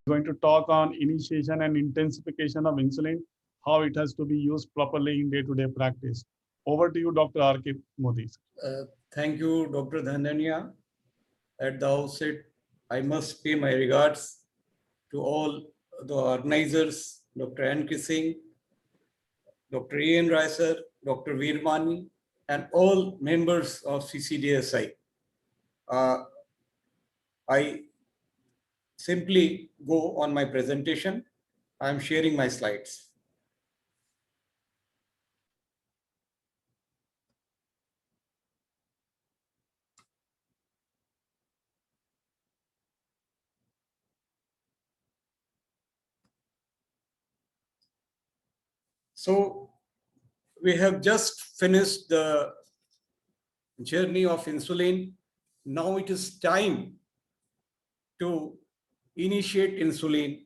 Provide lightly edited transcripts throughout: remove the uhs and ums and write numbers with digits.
going to talk on initiation and intensification of insulin, how it has to be used properly in day-to-day practice. Over to you, Dr. R.K. Modi. Thank you, Dr. Dhandania. At the outset, I must pay my regards to all the organizers, Dr. N.K. Singh, Dr. Ian Reiser, Dr. Veermani, and all members of CCDSI. I simply go on my presentation. I am sharing my slides. So we have just finished the journey of insulin. Now it is time to initiate insulin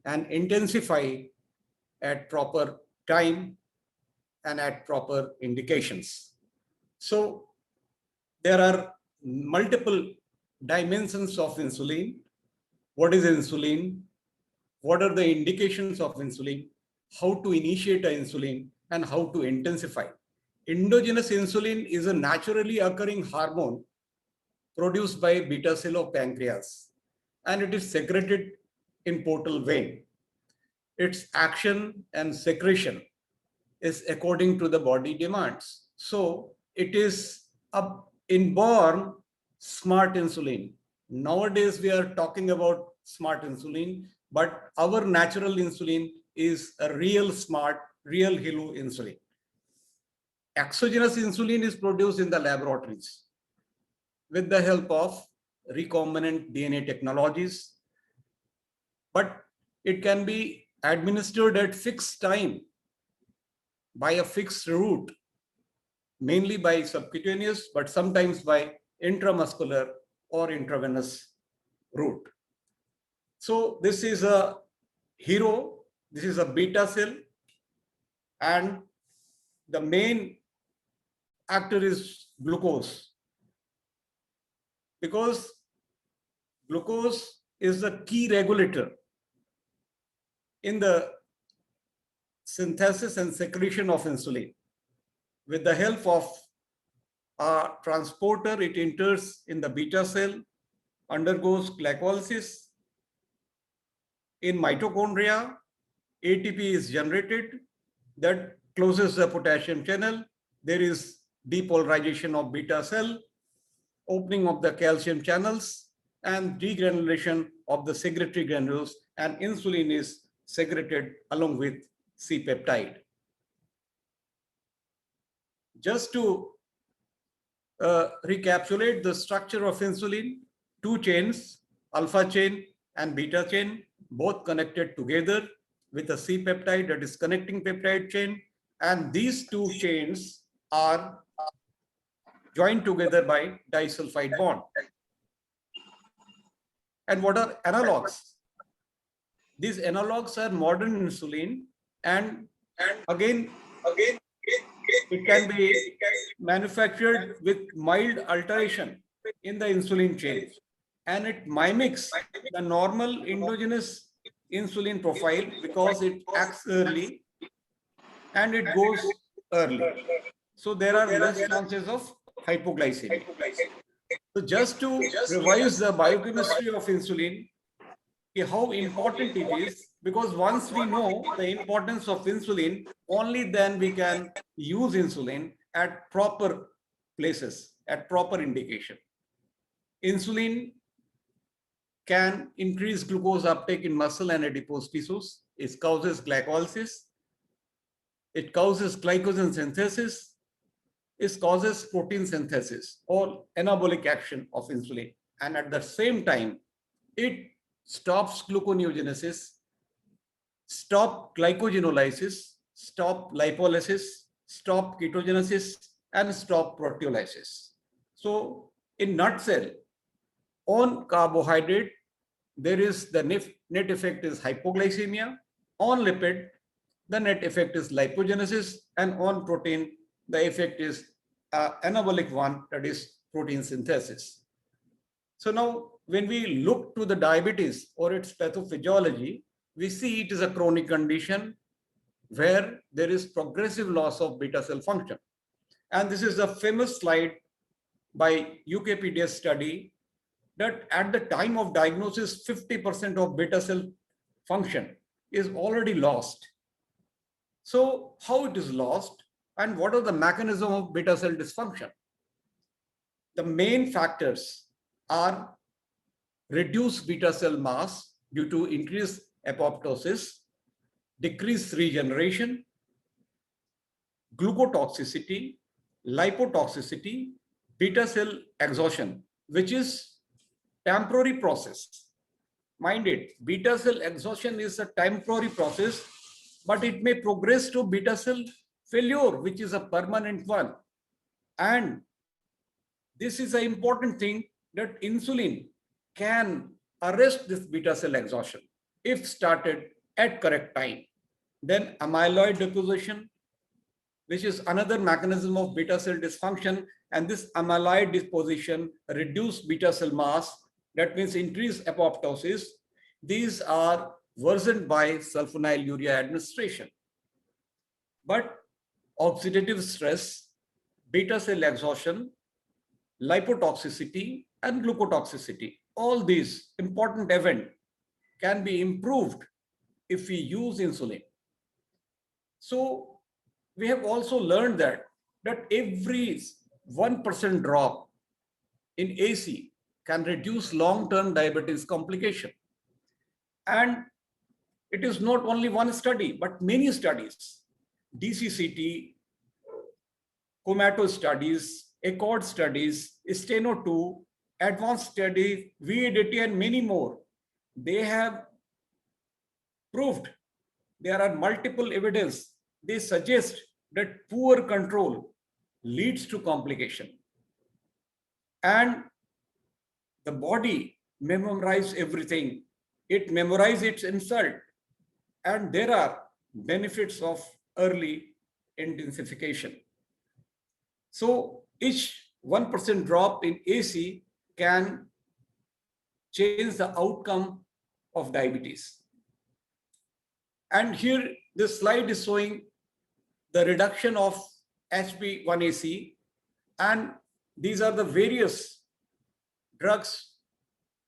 and intensify at proper time and at proper indications. So there are multiple dimensions of insulin. What is insulin? What are the indications of insulin? How to initiate an insulin and how to intensify. Endogenous insulin is a naturally occurring hormone produced by beta cell of pancreas, and it is secreted in portal vein. Its action and secretion is according to the body demands. So it is a inborn smart insulin. Nowadays we are talking about smart insulin, but our natural insulin is a real smart, real hello insulin. Exogenous insulin is produced in the laboratories with the help of recombinant DNA technologies, but it can be administered at fixed time by a fixed route, mainly by subcutaneous, but sometimes by intramuscular or intravenous route. So this is a hero, this is a beta cell, and the main actor is glucose, because glucose is the key regulator in the synthesis and secretion of insulin. With the help of a transporter, it enters in the beta cell, undergoes glycolysis. In mitochondria, ATP is generated that closes the potassium channel. There is depolarization of beta cell, opening of the calcium channels, and degranulation of the secretory granules, and insulin is secreted along with C-peptide. Just to recapitulate the structure of insulin, two chains, alpha chain and beta chain, both connected together with a C-peptide, that is connecting peptide chain, and these two chains are joined together by disulfide bond. And what are analogs? These analogs are modern insulin, and again it can be manufactured with mild alteration in the insulin chain, and it mimics the normal endogenous insulin profile because it acts early and it goes early. So there are less chances of hypoglycemia. So just to revise the biochemistry of insulin, how important it is, because once we know the importance of insulin, only then we can use insulin at proper places, at proper indication. Insulin can increase glucose uptake in muscle and adipose tissues. It causes glycolysis. It causes glycogen synthesis. It causes protein synthesis or anabolic action of insulin. And at the same time, it stops gluconeogenesis, stop glycogenolysis, stop lipolysis, stop ketogenesis, and stop proteolysis. So in nutshell, on carbohydrate, there is the net effect is hypoglycemia. On lipid, the net effect is lipogenesis, and on protein, the effect is anabolic one, that is protein synthesis. So now when we look to the diabetes or its pathophysiology, we see it is a chronic condition where there is progressive loss of beta cell function. And this is a famous slide by UKPDS study that at the time of diagnosis, 50% of beta cell function is already lost. So how it is lost and what are the mechanism of beta cell dysfunction? The main factors are reduced beta cell mass due to increased apoptosis, decreased regeneration, glucotoxicity, lipotoxicity, beta cell exhaustion, which is temporary process. Mind it, beta cell exhaustion is a temporary process, but it may progress to beta cell failure, which is a permanent one. And this is an important thing, that insulin can arrest this beta cell exhaustion if started at correct time. Then amyloid deposition, which is another mechanism of beta cell dysfunction, and this amyloid deposition reduce beta cell mass, that means increase apoptosis. These are worsened by sulfonylurea administration. But oxidative stress, beta cell exhaustion, lipotoxicity, and glucotoxicity, all these important events can be improved if we use insulin. So we have also learned that every 1% drop in AC can reduce long-term diabetes complication. And it is not only one study, but many studies, DCCT, Comato studies, Accord studies, Steno 2, advanced studies, VADT, and many more. They have proved, there are multiple evidence. They suggest that poor control leads to complication. And the body memorizes everything. It memorizes its insult. And there are benefits of early intensification. So each 1% drop in AC can change the outcome of diabetes. And here this slide is showing the reduction of HbA1c, and these are the various drugs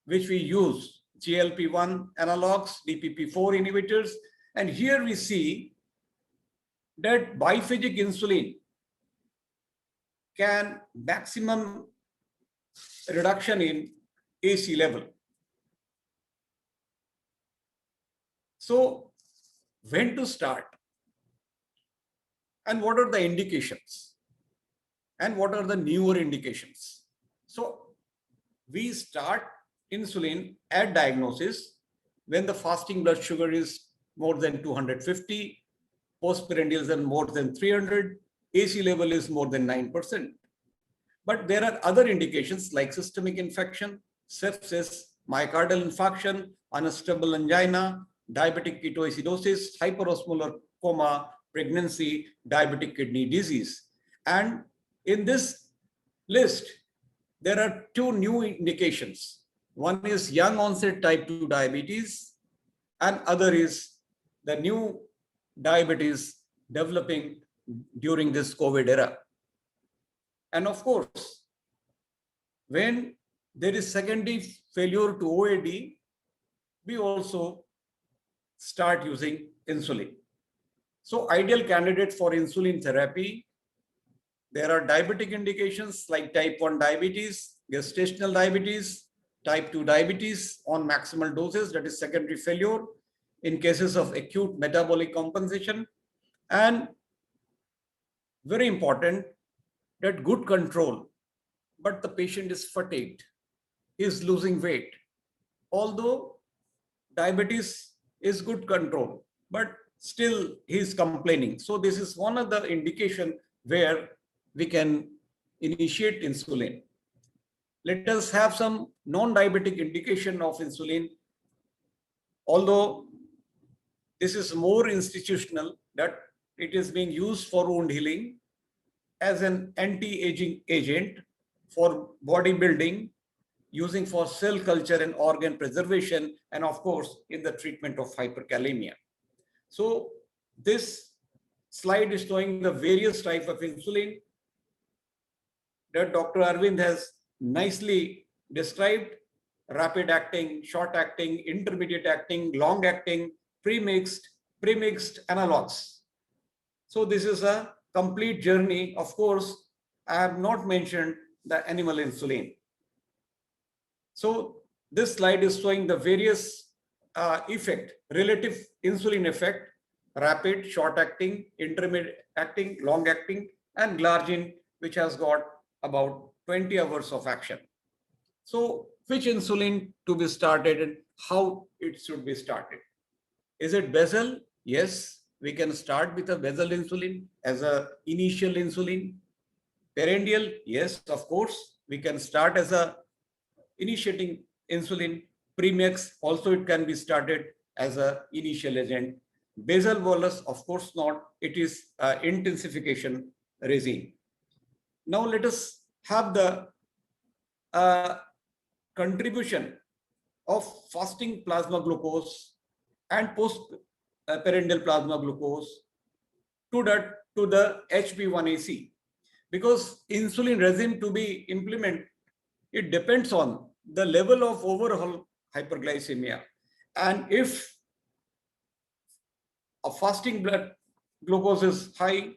which we use, GLP-1 analogs, DPP-4 inhibitors, and here we see that biphasic insulin can maximum reduction in AC level. So when to start? And what are the indications? And what are the newer indications? So we start insulin at diagnosis when the fasting blood sugar is more than 250, postprandial is more than 300, AC level is more than 9%. But there are other indications like systemic infection, sepsis, myocardial infarction, unstable angina, diabetic ketoacidosis, hyperosmolar coma, pregnancy, diabetic kidney disease. And in this list, there are two new indications. One is young onset type 2 diabetes, and other is the new diabetes developing during this COVID era. And of course, when there is secondary failure to OAD, we also start using insulin. So ideal candidate for insulin therapy, there are diabetic indications like type 1 diabetes, gestational diabetes, type 2 diabetes on maximal doses, that is secondary failure, in cases of acute metabolic compensation, and very important, that good control, but the patient is fatigued, is losing weight. Although diabetes is good control, but still he is complaining. So this is one of the indication where we can initiate insulin. Let us have some non-diabetic indication of insulin. Although this is more institutional, that it is being used for wound healing as an anti-aging agent for bodybuilding using for cell culture and organ preservation, and of course, in the treatment of hyperkalemia. So this slide is showing the various types of insulin that Dr. Arvind has nicely described: rapid acting, short acting, intermediate acting, long acting, premixed analogs. So this is a complete journey. Of course, I have not mentioned the animal insulin. So this slide is showing the various relative insulin effect: rapid, short acting, intermediate acting, long acting, and glargine, which has got about 20 hours of action. So which insulin to be started and how it should be started? Is it basal? Yes, we can start with a basal insulin as a initial insulin. Perennial? Yes, of course, we can start as a initiating insulin. Premix also it can be started as a initial agent. Basal bolus, of course not. It is intensification regime. Now let us have the contribution of fasting plasma glucose and post-prandial plasma glucose to the HbA1c, because insulin regime to be implemented, it depends on the level of overall hyperglycemia. And if a fasting blood glucose is high,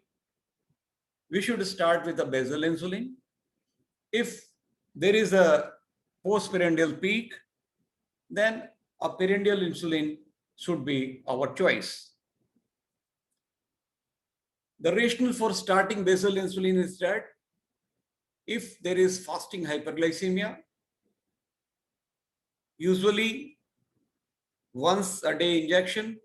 we should start with a basal insulin. If there is a postprandial peak, then a prandial insulin should be our choice. The rationale for starting basal insulin is that if there is fasting hyperglycemia, usually once a day injection,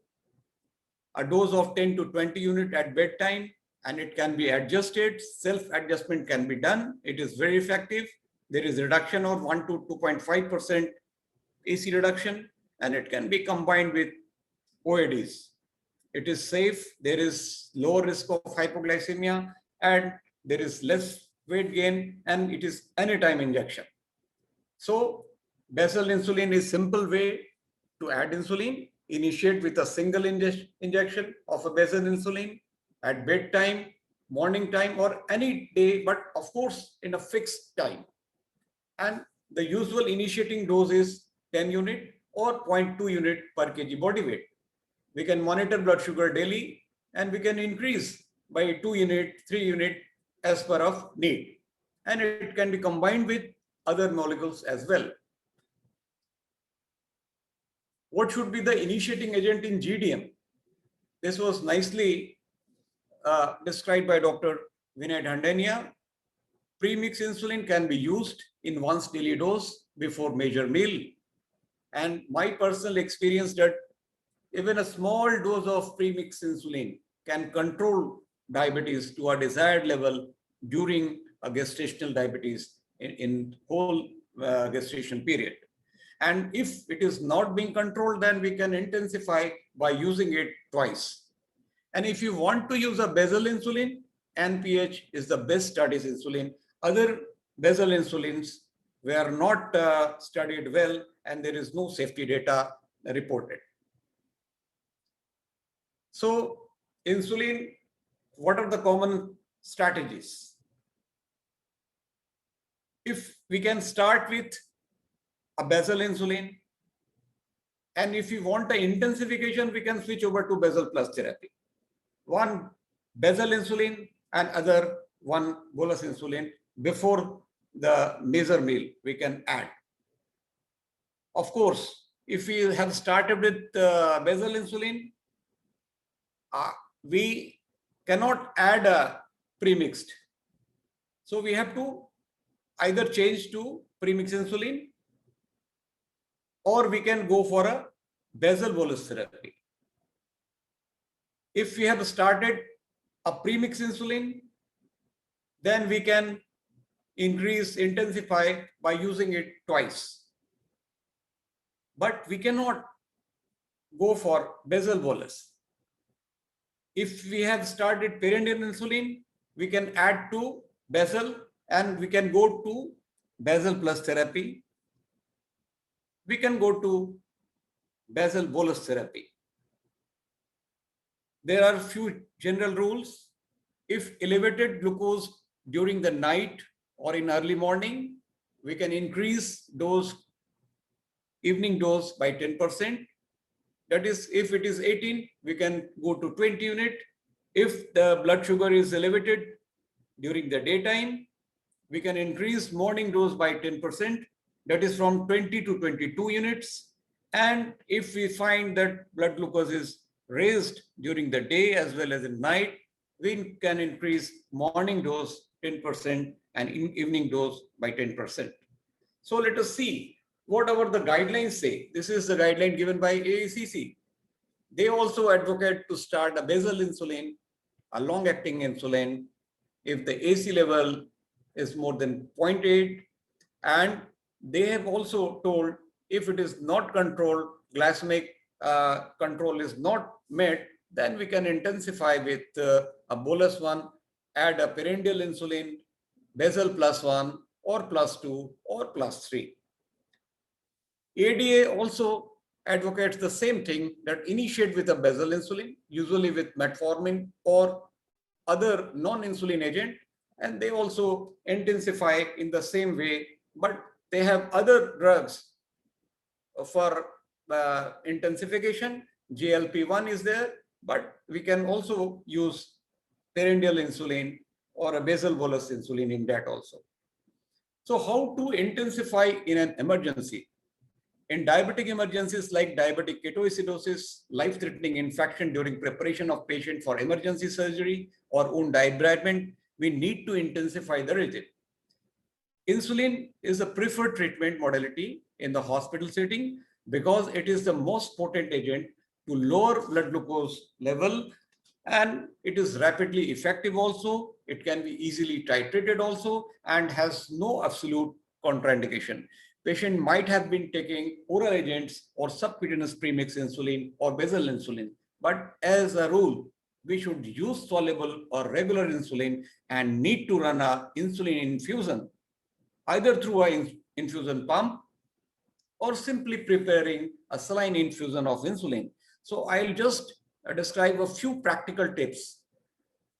a dose of 10 to 20 units at bedtime, and it can be adjusted. Self-adjustment can be done. It is very effective. There is reduction of 1 to 2.5% AC reduction, and it can be combined with OADs. It is safe. There is low risk of hypoglycemia, and there is less weight gain, and it is anytime injection. So basal insulin is simple way to add insulin. Initiate with a single injection of a basal insulin at bedtime, morning time, or any day, but of course in a fixed time. And the usual initiating dose is 10 unit or 0.2 unit per kg body weight. We can monitor blood sugar daily, and we can increase by 2 unit, 3 unit as per of need. And it can be combined with other molecules as well. What should be the initiating agent in GDM? This was nicely described by Dr. Vinay Dhandania. Premix insulin can be used in once daily dose before major meal. And my personal experience that even a small dose of premix insulin can control diabetes to a desired level during a gestational diabetes in whole gestation period. And if it is not being controlled, then we can intensify by using it twice. And if you want to use a basal insulin, NPH is the best studied insulin. Other basal insulins were not studied well, and there is no safety data reported. So insulin, what are the common strategies? If we can start with a basal insulin, and if you want the intensification, we can switch over to basal plus therapy. One basal insulin and other one bolus insulin before the major meal we can add. Of course, if we have started with basal insulin, we cannot add a premixed. So we have to either change to premix insulin, or we can go for a basal bolus therapy. If we have started a premix insulin, then we can intensify by using it twice. But we cannot go for basal bolus. If we have started prandial insulin, we can add to basal, and we can go to basal plus therapy. we can go to basal bolus therapy. There are few general rules. If elevated glucose during the night or in early morning, we can increase evening dose by 10%. That is, if it is 18, we can go to 20 unit. If the blood sugar is elevated during the daytime, we can increase morning dose by 10%. That is from 20 to 22 units. And if we find that blood glucose is raised during the day as well as in night, we can increase morning dose 10% and evening dose by 10%. So let us see whatever the guidelines say. This is the guideline given by AACC. They also advocate to start a basal insulin, a long-acting insulin, if the AC level is more than 0.8. And they have also told if it is not controlled, glycemic control is not met, then we can intensify with a bolus one, add a perennial insulin, basal +1 or +2 or +3. ADA also advocates the same thing, that initiate with a basal insulin, usually with metformin or other non-insulin agent, and they also intensify in the same way, but they have other drugs for intensification. GLP-1 is there, but we can also use perennial insulin or a basal bolus insulin in that also. So how to intensify in an emergency? In diabetic emergencies like diabetic ketoacidosis, life-threatening infection during preparation of patient for emergency surgery or wound debridement, we need to intensify the regime. Insulin is a preferred treatment modality in the hospital setting because it is the most potent agent to lower blood glucose level, and it is rapidly effective also. It can be easily titrated also and has no absolute contraindication. Patient might have been taking oral agents or subcutaneous premix insulin or basal insulin, but as a rule, we should use soluble or regular insulin and need to run a insulin infusion, either through an infusion pump or simply preparing a saline infusion of insulin. So I'll just describe a few practical tips.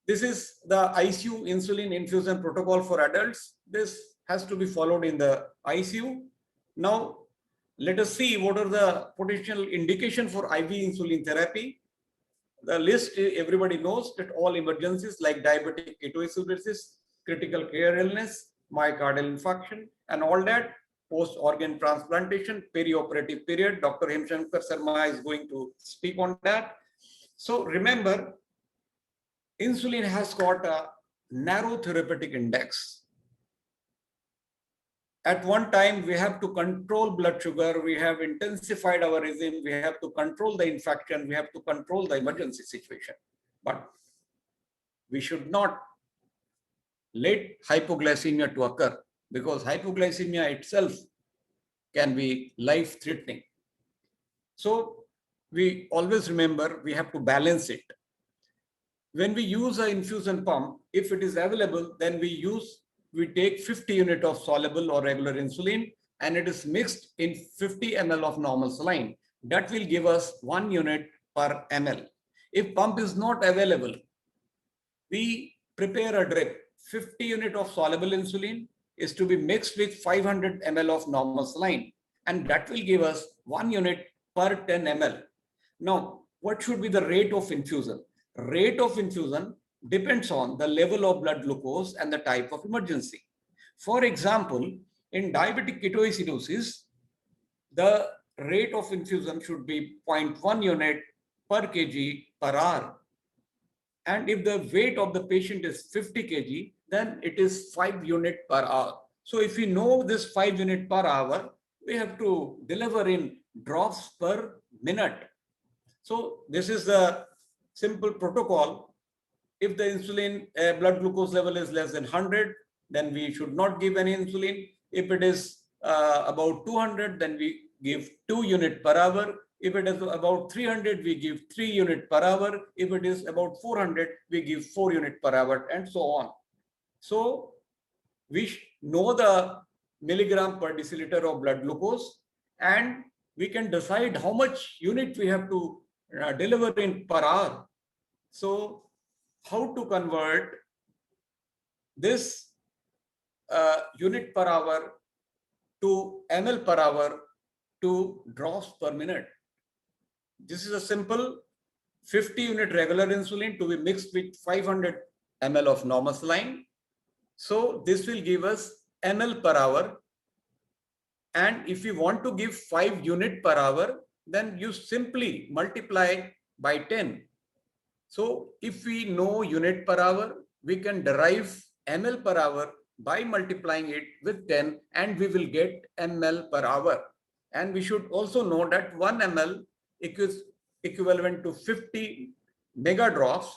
This is the ICU insulin infusion protocol for adults. This has to be followed in the ICU. Now, let us see what are the potential indication for IV insulin therapy. The list everybody knows, that all emergencies like diabetic ketoacidosis, critical care illness, myocardial infarction, and all that, post-organ transplantation, perioperative period. Dr. Hemshankar Sharma is going to speak on that. So remember, insulin has got a narrow therapeutic index. At one time, we have to control blood sugar, we have intensified our regime, we have to control the infection, we have to control the emergency situation. But we should not let hypoglycemia to occur, because hypoglycemia itself can be life-threatening. So we always remember we have to balance it. When we use an infusion pump, if it is available, then we take 50 units of soluble or regular insulin, and it is mixed in 50 ml of normal saline. That will give us 1 unit per ml. If pump is not available, we prepare a drip. 50 units of soluble insulin is to be mixed with 500 ml of normal saline, and that will give us 1 unit per 10 ml. Now, what should be the rate of infusion? Rate of infusion depends on the level of blood glucose and the type of emergency. For example, in diabetic ketoacidosis, the rate of infusion should be 0.1 unit per kg per hour. And if the weight of the patient is 50 kg, then it is 5 units per hour. So if we know this 5 units per hour, we have to deliver in drops per minute. So this is the simple protocol. If the insulin blood glucose level is less than 100, then we should not give any insulin. If it is about 200, then we give 2 units per hour. If it is about 300, we give 3 units per hour. If it is about 400, we give 4 units per hour, and so on. So we know the milligram per deciliter of blood glucose, and we can decide how much unit we have to deliver in per hour. So how to convert this unit per hour to ml per hour to drops per minute? This is a simple 50 unit regular insulin to be mixed with 500 ml of normal saline. So this will give us ml per hour. And if you want to give 5 unit per hour, then you simply multiply by 10. So if we know unit per hour, we can derive ml per hour by multiplying it with 10, and we will get ml per hour. And we should also know that 1 ml is equivalent to 50 mega drops.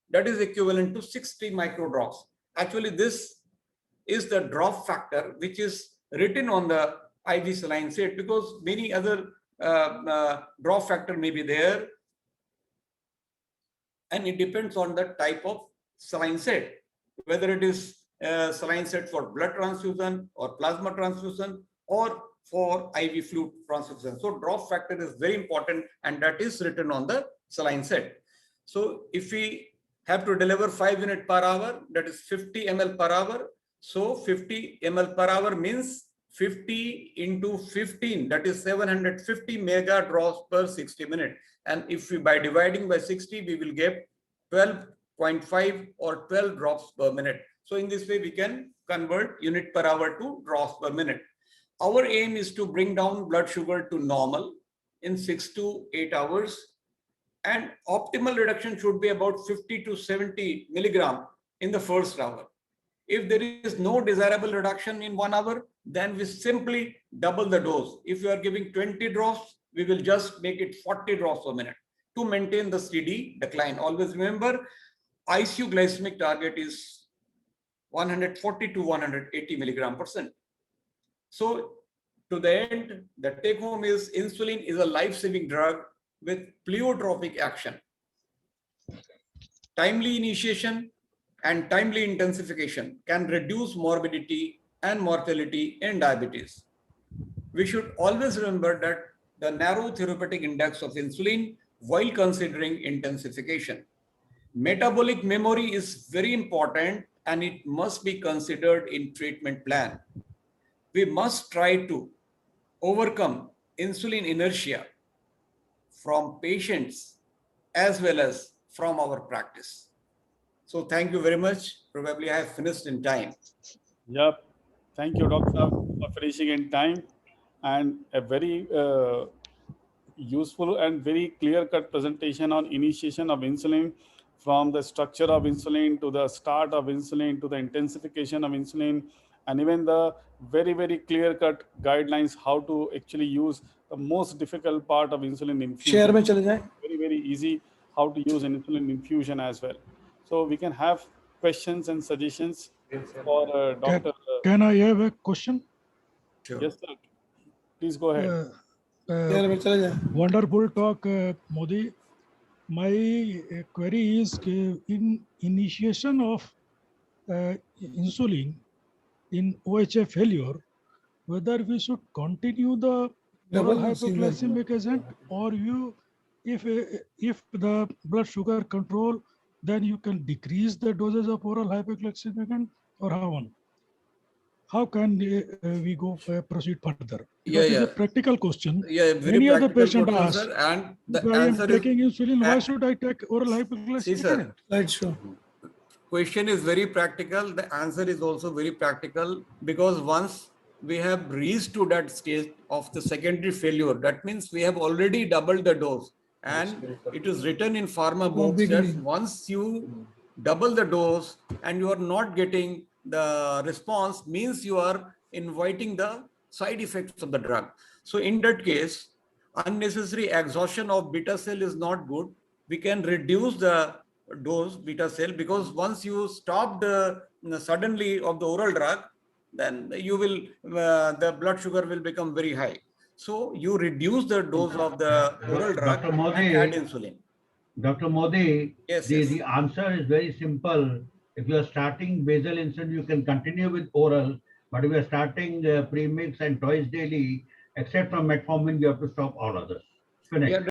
That is equivalent to 60 micro drops. Actually, this is the drop factor which is written on the IV saline set, because many other drop factor may be there, and it depends on the type of saline set, whether it is saline set for blood transfusion or plasma transfusion or for IV fluid transfusion. So drop factor is very important, and that is written on the saline set. So if we have to deliver 5 units per hour, that is 50 ml per hour. So 50 ml per hour means 50 into 15, that is 750 mega drops per 60 minutes. And if we, by dividing by 60, we will get 12.5 or 12 drops per minute. So in this way, we can convert unit per hour to drops per minute. Our aim is to bring down blood sugar to normal in 6 to 8 hours. And optimal reduction should be about 50 to 70 milligram in the first hour. If there is no desirable reduction in 1 hour, then we simply double the dose. If you are giving 20 drops, we will just make it 40 drops per minute to maintain the steady decline. Always remember, ICU glycemic target is 140 to 180 milligram %. So to the end, the take home is insulin is a life-saving drug with pleiotropic action. Timely initiation and timely intensification can reduce morbidity and mortality in diabetes. We should always remember that the narrow therapeutic index of insulin while considering intensification. Metabolic memory is very important, and it must be considered in treatment plan. We must try to overcome insulin inertia from patients as well as from our practice. So thank you very much. Probably I have finished in time. Yep. Thank you, Doctor, for finishing in time, and a very useful and very clear-cut presentation on initiation of insulin, from the structure of insulin to the start of insulin to the intensification of insulin, and even the very, very clear-cut guidelines how to actually use the most difficult part of insulin infusion. Very, very easy how to use insulin infusion as well. So we can have questions and suggestions for Dr. Can I have a question? Sure. Yes, sir. Please go ahead. Wonderful talk, Modi. My query is in initiation of insulin in OHA failure, whether we should continue the oral hypoglycemic agent, or if the blood sugar control, then you can decrease the doses of oral hypoglycemic agent, or how can we go proceed further? Because it's a practical question. Many other patients ask, and the if I am answer taking is, insulin, why should I take oral hypoglycemic agent? Right, sure. Question is very practical. The answer is also very practical, because once we have reached to that stage of the secondary failure, that means we have already doubled the dose. And it is written in pharma books that once you double the dose and you are not getting the response, means you are inviting the side effects of the drug. So in that case, unnecessary exhaustion of beta cell is not good. We can reduce the dose beta cell, because once you stop suddenly of the oral drug, then you will the blood sugar will become very high. So you reduce the dose of the oral drug Dr. Modi, and add insulin. Dr. Modi, Yes, the answer is very simple. If you are starting basal insulin, you can continue with oral. But if you are starting premix and twice daily, except from metformin, you have to stop all others. Finish. Yeah,